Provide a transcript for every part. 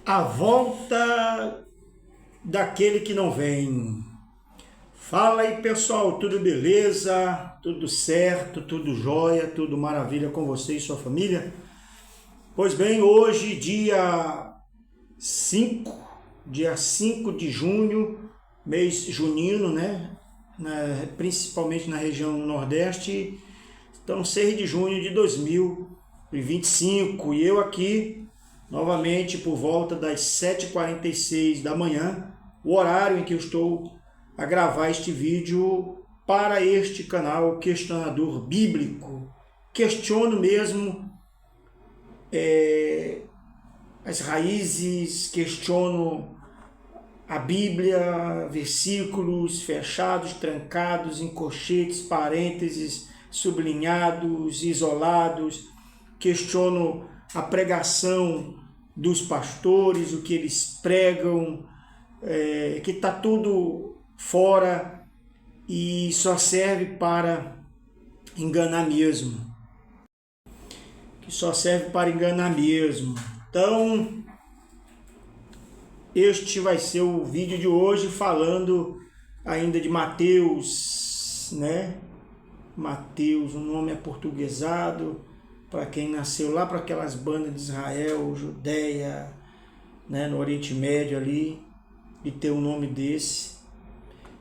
A volta daquele que não vem. Fala aí, pessoal, tudo beleza? Tudo certo? Tudo jóia? Tudo maravilha com você e sua família? Pois bem, hoje dia 5 de junho, mês junino, né? Principalmente na região nordeste, então 6 de junho de 2025, e eu aqui novamente por volta das 7h46 da manhã, o horário em que eu estou a gravar este vídeo para este canal Questionador Bíblico. Questiono mesmo as raízes, questiono a Bíblia, versículos fechados, trancados, em colchetes, parênteses, sublinhados, isolados, questiono a pregação dos pastores, o que eles pregam, que está tudo fora e só serve para enganar mesmo. Então, este vai ser o vídeo de hoje falando ainda de Mateus, né? Mateus, um nome aportuguesado, para quem nasceu lá para aquelas bandas de Israel, Judeia, né, no Oriente Médio ali, e ter um nome desse.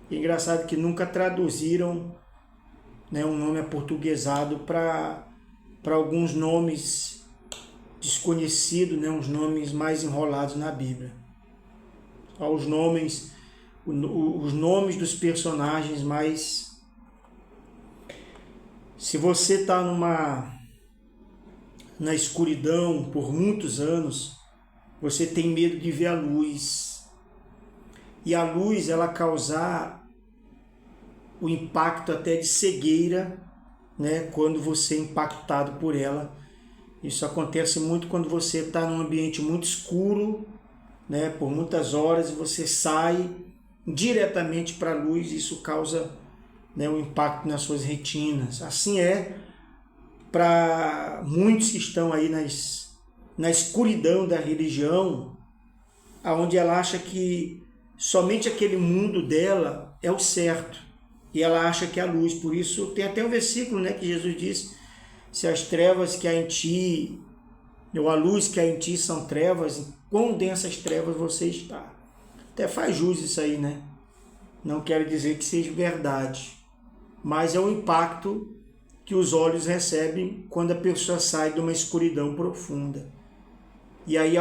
E é engraçado que nunca traduziram, né, um nome aportuguesado para alguns nomes desconhecidos, né, uns nomes mais enrolados na Bíblia. Só os nomes dos personagens, mas se você está na escuridão por muitos anos, você tem medo de ver a luz. E a luz, ela causar o impacto até de cegueira, né, quando você é impactado por ela. Isso acontece muito quando você está num ambiente muito escuro, né, por muitas horas, e você sai diretamente para a luz, e isso causa, né, um impacto nas suas retinas. Assim é para muitos que estão aí na escuridão da religião, onde ela acha que somente aquele mundo dela é o certo, e ela acha que é a luz. Por isso tem até um versículo, né, que Jesus diz: se as trevas que há em ti, ou a luz que há em ti são trevas, quão densas trevas você está. Até faz jus isso aí, né? Não quero dizer que seja verdade, mas é o impacto que os olhos recebem quando a pessoa sai de uma escuridão profunda. E aí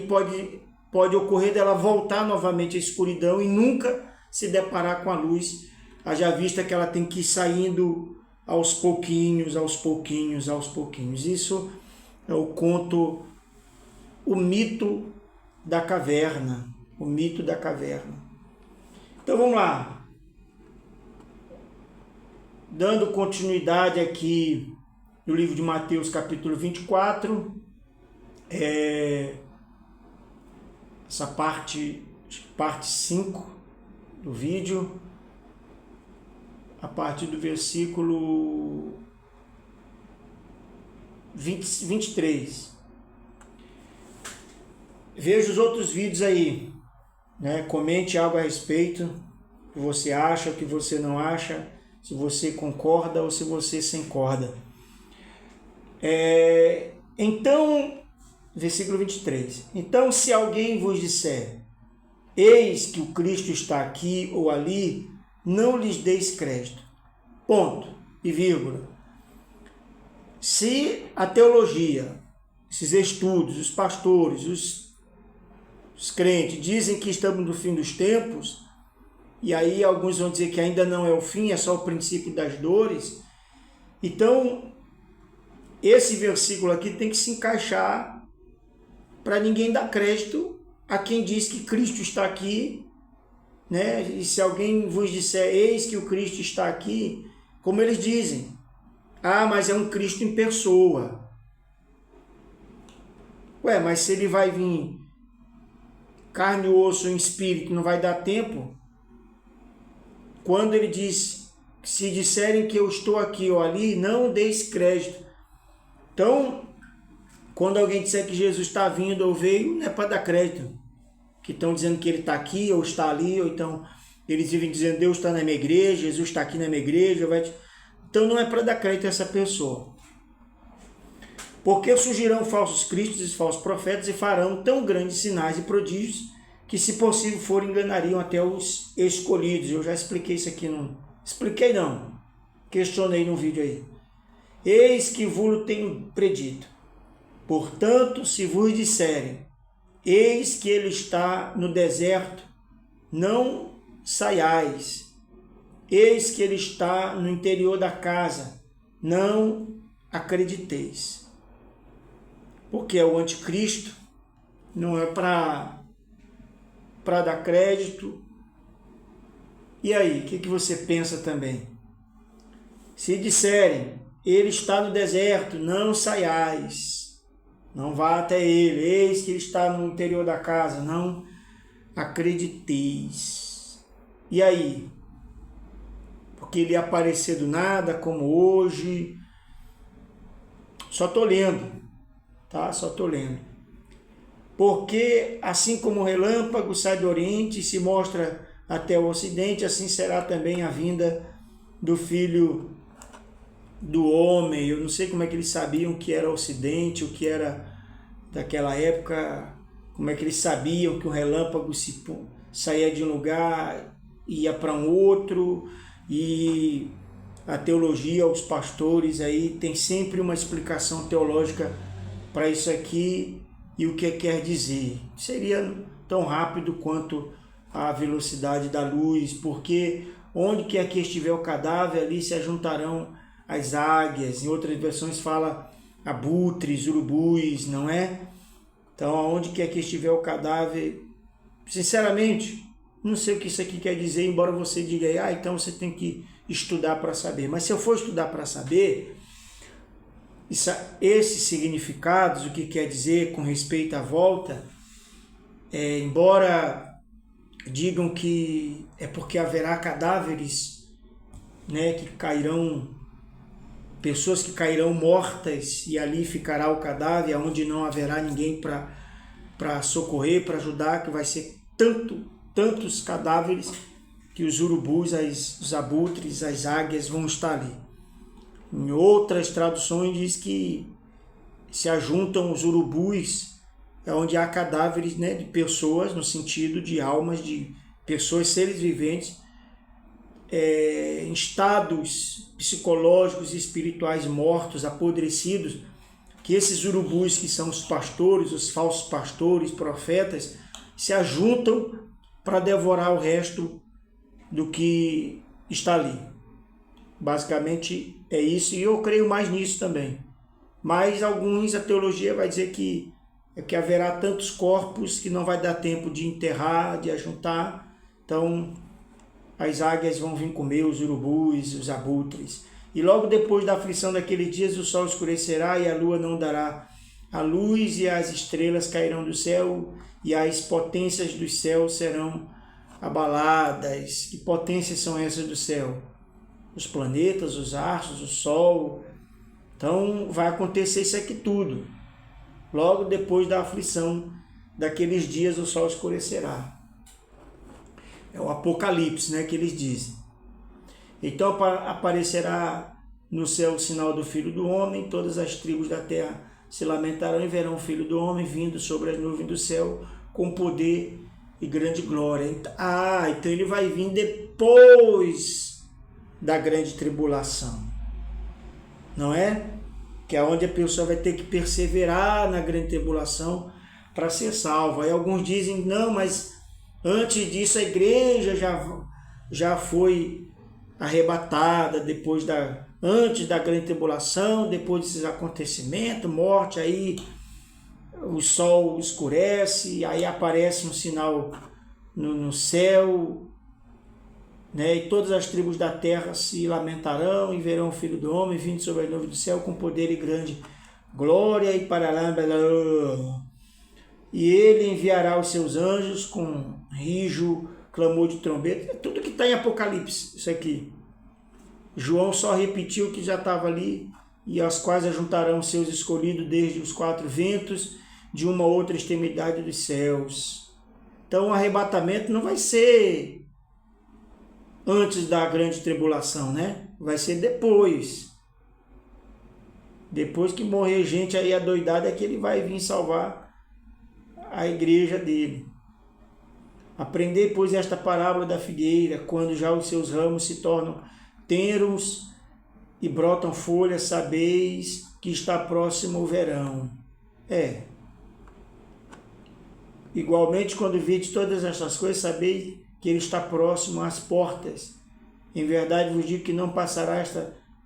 pode ocorrer dela voltar novamente à escuridão e nunca se deparar com a luz, haja vista que ela tem que ir saindo aos pouquinhos. Isso é o conto, o mito da caverna. Então vamos lá. Dando continuidade aqui no livro de Mateus, capítulo 24, essa parte 5 do vídeo, a partir do versículo 23. Veja os outros vídeos aí, né? Comente algo a respeito, o que você acha, o que você não acha, se você concorda ou se você se incorda. Então, versículo 23. Então, se alguém vos disser, eis que o Cristo está aqui ou ali, não lhes deis crédito. Ponto e vírgula. Se a teologia, esses estudos, os pastores, os crentes dizem que estamos no fim dos tempos, e aí alguns vão dizer que ainda não é o fim, é só o princípio das dores, então esse versículo aqui tem que se encaixar para ninguém dar crédito a quem diz que Cristo está aqui, né? E se alguém vos disser, eis que o Cristo está aqui, como eles dizem, mas é um Cristo em pessoa. Mas se ele vai vir carne, osso, em espírito, não vai dar tempo? Quando ele diz, se disserem que eu estou aqui ou ali, não deis crédito. Então, quando alguém disser que Jesus está vindo ou veio, não é para dar crédito. Que estão dizendo que ele está aqui ou está ali, ou então eles vivem dizendo Deus está na minha igreja, Jesus está aqui na minha igreja. Então não é para dar crédito a essa pessoa. Porque surgirão falsos cristos e falsos profetas e farão tão grandes sinais e prodígios que, se possível for, enganariam até os escolhidos. Eu já expliquei isso aqui. Expliquei não. Questionei no vídeo aí. Eis que vos tenho predito. Portanto, se vos disserem, eis que ele está no deserto, não saiais. Eis que ele está no interior da casa, não acrediteis. Porque é o anticristo, não é para dar crédito. E aí, o que você pensa também? Se disserem, ele está no deserto, não saiais. Não vá até ele, eis que ele está no interior da casa, não acrediteis. E aí? Porque ele ia aparecer do nada, como hoje. Só estou lendo, tá? Só estou lendo. Porque assim como o relâmpago sai do oriente e se mostra até o ocidente, assim será também a vinda do Filho do Homem. Eu não sei como é que eles sabiam o que era o ocidente, o que era daquela época, como é que eles sabiam que o relâmpago saía de um lugar e ia para um outro, e a teologia, os pastores aí tem sempre uma explicação teológica para isso aqui e o que quer dizer. Seria tão rápido quanto a velocidade da luz, porque onde quer que estiver o cadáver, ali se ajuntarão as águias. Em outras versões fala abutres, urubus, não é? Então, aonde quer que estiver o cadáver, sinceramente, não sei o que isso aqui quer dizer, embora você diga aí, então você tem que estudar para saber. Mas se eu for estudar para saber, esses significados, o que quer dizer com respeito à volta, embora digam que é porque haverá cadáveres, né, que cairão, pessoas que cairão mortas e ali ficará o cadáver, onde não haverá ninguém para socorrer, para ajudar, que vai ser tantos cadáveres que os urubus, os abutres, as águias vão estar ali. Em outras traduções diz que se ajuntam os urubus, é onde há cadáveres, né, de pessoas, no sentido de almas de pessoas, seres viventes, em estados psicológicos e espirituais mortos, apodrecidos, que esses urubus, que são os pastores, os falsos pastores, profetas, se ajuntam para devorar o resto do que está ali. Basicamente é isso, e eu creio mais nisso também. Mas a teologia vai dizer que haverá tantos corpos que não vai dar tempo de enterrar, de ajuntar. Então as águias vão vir comer os urubus, os abutres. E logo depois da aflição daqueles dias, o sol escurecerá e a lua não dará a luz, e as estrelas cairão do céu, e as potências dos céus serão abaladas. Que potências são essas do céu? Os planetas, os astros, o sol. Então vai acontecer isso aqui tudo. Logo depois da aflição daqueles dias, o sol escurecerá. É o Apocalipse, né, que eles dizem. Então aparecerá no céu o sinal do Filho do Homem, todas as tribos da terra se lamentarão e verão o Filho do Homem vindo sobre as nuvens do céu com poder e grande glória. Então ele vai vir depois da grande tribulação, não é? Que é onde a pessoa vai ter que perseverar na grande tribulação para ser salva. Aí alguns dizem, não, mas antes disso a igreja já foi arrebatada antes da grande tribulação, depois desses acontecimentos, morte, aí o sol escurece, aí aparece um sinal no céu, né? E todas as tribos da terra se lamentarão e verão o Filho do Homem vindo sobre as nuvens do céu com poder e grande glória, e parará, e ele enviará os seus anjos com rijo, clamor de trombeta. Tudo que está em Apocalipse, isso aqui. João só repetiu o que já estava ali e as quais ajuntarão seus escolhidos desde os quatro ventos, de uma outra extremidade dos céus. Então o arrebatamento não vai ser antes da grande tribulação, né? Vai ser depois. Depois que morrer gente aí adoidada, é que ele vai vir salvar a igreja dele. Aprendei, pois, esta parábola da figueira, quando já os seus ramos se tornam tenros e brotam folhas, sabeis que está próximo o verão. Igualmente, quando vides todas estas coisas, sabeis que ele está próximo às portas. Em verdade vos digo que não passará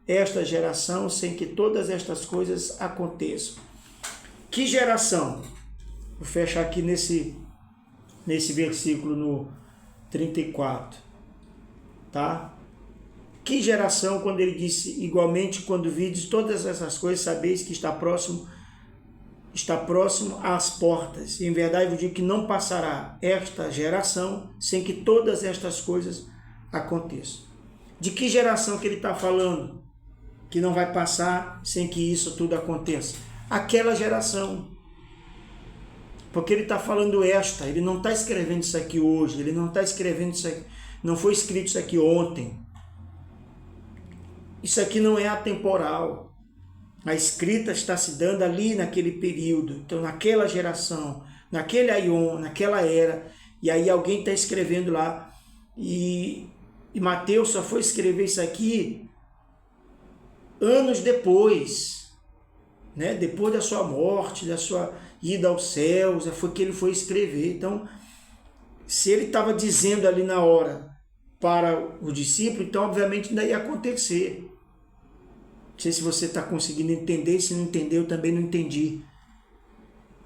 esta geração sem que todas estas coisas aconteçam. Que geração? Vou fechar aqui nesse versículo no 34, tá? Que geração, quando ele disse, igualmente, quando vides todas essas coisas, sabeis que está próximo às portas. Em verdade vos digo que não passará esta geração sem que todas estas coisas aconteçam. De que geração que ele está falando? Que não vai passar sem que isso tudo aconteça? Aquela geração. Porque ele está falando ele não está escrevendo isso aqui hoje, ele não está escrevendo isso aqui, não foi escrito isso aqui ontem. Isso aqui não é atemporal. A escrita está se dando ali naquele período, então naquela geração, naquele aion, naquela era, e aí alguém está escrevendo lá, e Mateus só foi escrever isso aqui anos depois, né? Depois da sua morte, da sua ida aos céus, foi que ele foi escrever. Então, se ele estava dizendo ali na hora para o discípulo, então obviamente ainda ia acontecer. Não sei se você está conseguindo entender, se não entendeu, eu também não entendi.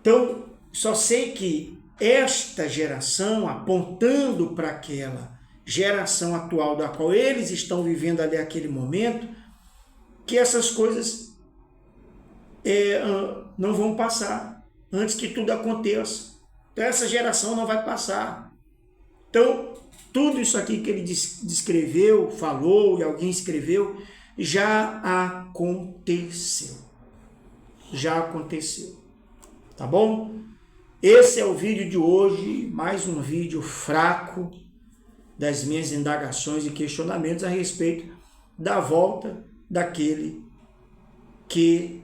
Então, só sei que esta geração, apontando para aquela geração atual da qual eles estão vivendo ali aquele momento, que essas coisas não vão passar antes que tudo aconteça. Então essa geração não vai passar. Então tudo isso aqui que ele descreveu, falou e alguém escreveu, já aconteceu. Já aconteceu. Tá bom? Esse é o vídeo de hoje, mais um vídeo fraco das minhas indagações e questionamentos a respeito da volta daquele que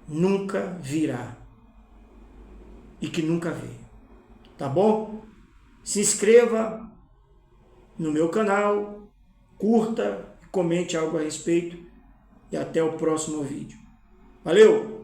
nunca virá e que nunca veio. Tá bom? Se inscreva no meu canal, curta, comente algo a respeito e até o próximo vídeo. Valeu!